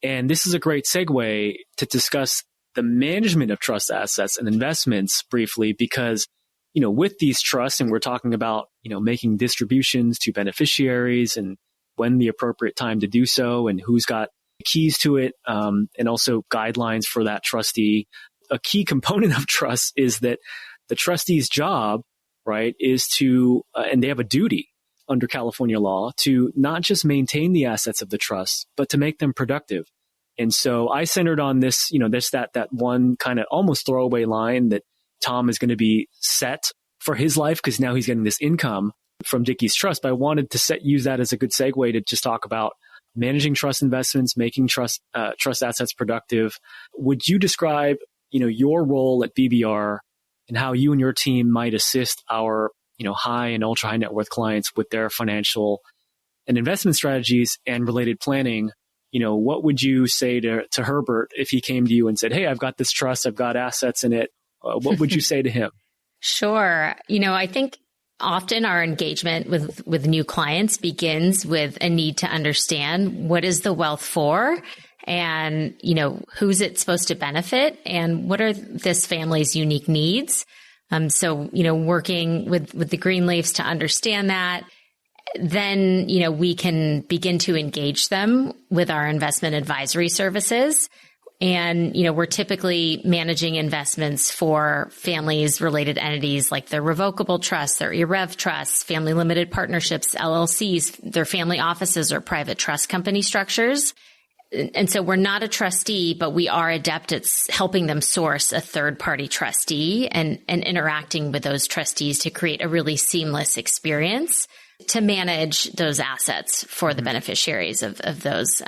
[SPEAKER 1] And this is a great segue to discuss the management of trust assets and investments briefly, because, with these trusts, and we're talking about, making distributions to beneficiaries and when the appropriate time to do so and who's got keys to it, and also guidelines for that trustee. A key component of trust is that the trustee's job, right, is to, and they have a duty under California law to not just maintain the assets of the trust, but to make them productive. And so I centered on this, that one kind of almost throwaway line that Tom is going to be set for his life because now he's getting this income from Dickie's trust. But I wanted to use that as a good segue to just talk about managing trust investments, making trust assets productive. Would you describe, your role at BBR and how you and your team might assist our, high and ultra high net worth clients with their financial and investment strategies and related planning, what would you say to Herbert if he came to you and said, hey, I've got this trust, I've got assets in it. What would you say to him?
[SPEAKER 2] Sure. I think often our engagement with new clients begins with a need to understand what is the wealth for, and, who's it supposed to benefit, and what are this family's unique needs. So, working with the Greenleafs to understand that, then, we can begin to engage them with our investment advisory services. And, we're typically managing investments for families related entities like their revocable trusts, their IREV trusts, family limited partnerships, LLCs, their family offices or private trust company structures. And so we're not a trustee, but we are adept at helping them source a third party trustee and interacting with those trustees to create a really seamless experience to manage those assets for the beneficiaries of those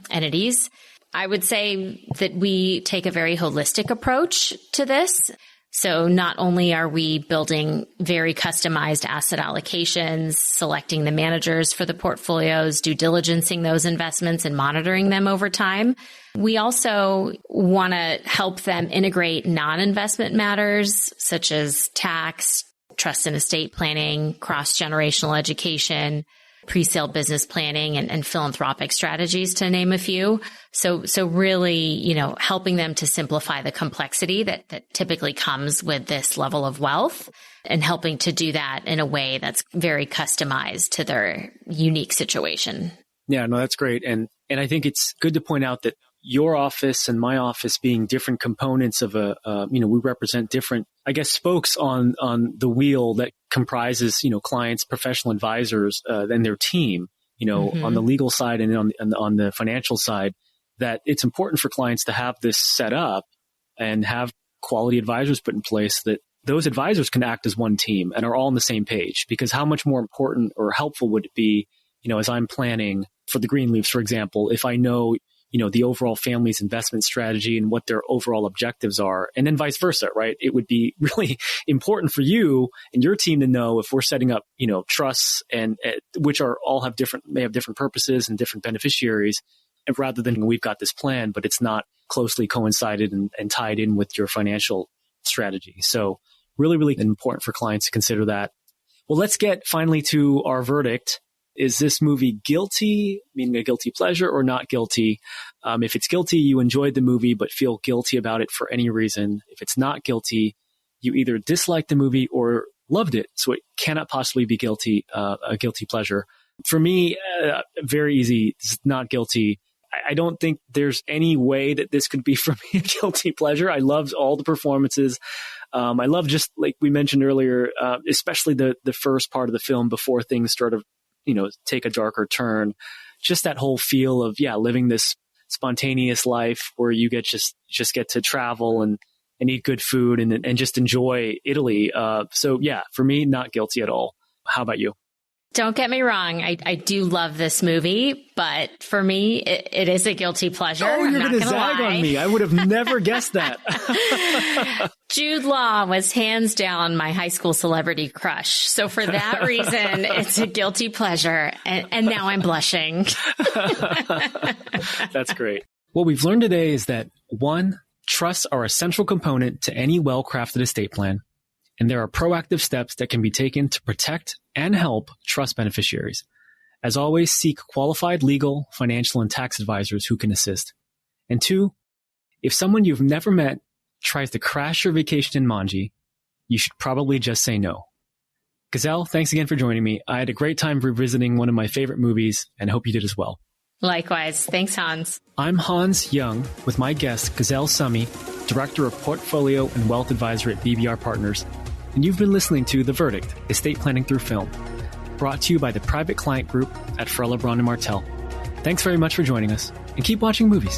[SPEAKER 2] entities. I would say that we take a very holistic approach to this. So not only are we building very customized asset allocations, selecting the managers for the portfolios, due diligencing those investments and monitoring them over time, we also want to help them integrate non-investment matters such as tax, trust and estate planning, cross-generational education, pre-sale business planning, and philanthropic strategies, to name a few. So really, helping them to simplify the complexity that typically comes with this level of wealth, and helping to do that in a way that's very customized to their unique situation.
[SPEAKER 1] Yeah, no, that's great. And I think it's good to point out that your office and my office being different components of we represent different, spokes on the wheel that comprises, clients, professional advisors, and their team, on the legal side and on the financial side, that it's important for clients to have this set up and have quality advisors put in place that those advisors can act as one team and are all on the same page. Because how much more important or helpful would it be, as I'm planning for the Greenleafs, for example, if I know the overall family's investment strategy and what their overall objectives are, and then vice versa, right? It would be really important for you and your team to know if we're setting up, trusts and which may have different purposes and different beneficiaries, and rather than we've got this plan, but it's not closely coincided and tied in with your financial strategy. So really, really important for clients to consider that. Well, let's get finally to our verdict. Is this movie guilty, meaning a guilty pleasure, or not guilty? If it's guilty, you enjoyed the movie but feel guilty about it for any reason. If it's not guilty, you either disliked the movie or loved it, so it cannot possibly be a guilty pleasure. For me, very easy. It's not guilty. I don't think there's any way that this could be for me a guilty pleasure. I loved all the performances. I love, just like we mentioned earlier, especially the first part of the film before things sort of take a darker turn. Just that whole feel of, living this spontaneous life where you get to travel and eat good food and just enjoy Italy. So for me, not guilty at all. How about you?
[SPEAKER 2] Don't get me wrong. I do love this movie, but for me, it is a guilty pleasure.
[SPEAKER 1] Oh, you're going to zag on me. I would have never guessed that.
[SPEAKER 2] Jude Law was hands down my high school celebrity crush. So for that reason, it's a guilty pleasure. And now I'm blushing.
[SPEAKER 1] That's great. What we've learned today is that 1, trusts are a central component to any well-crafted estate plan. And there are proactive steps that can be taken to protect and help trust beneficiaries. As always, seek qualified legal, financial, and tax advisors who can assist. And 2, if someone you've never met tries to crash your vacation in Mongi, you should probably just say no. Gazelle, thanks again for joining me. I had a great time revisiting one of my favorite movies, and hope you did as well.
[SPEAKER 2] Likewise. Thanks, Hans.
[SPEAKER 1] I'm Hans Young with my guest, Gazelle Summe, Director of Portfolio and Wealth Advisor at BBR Partners. And you've been listening to The Verdict, Estate Planning Through Film, brought to you by the Private Client Group at Farella, Braun & Martel. Thanks very much for joining us, and keep watching movies.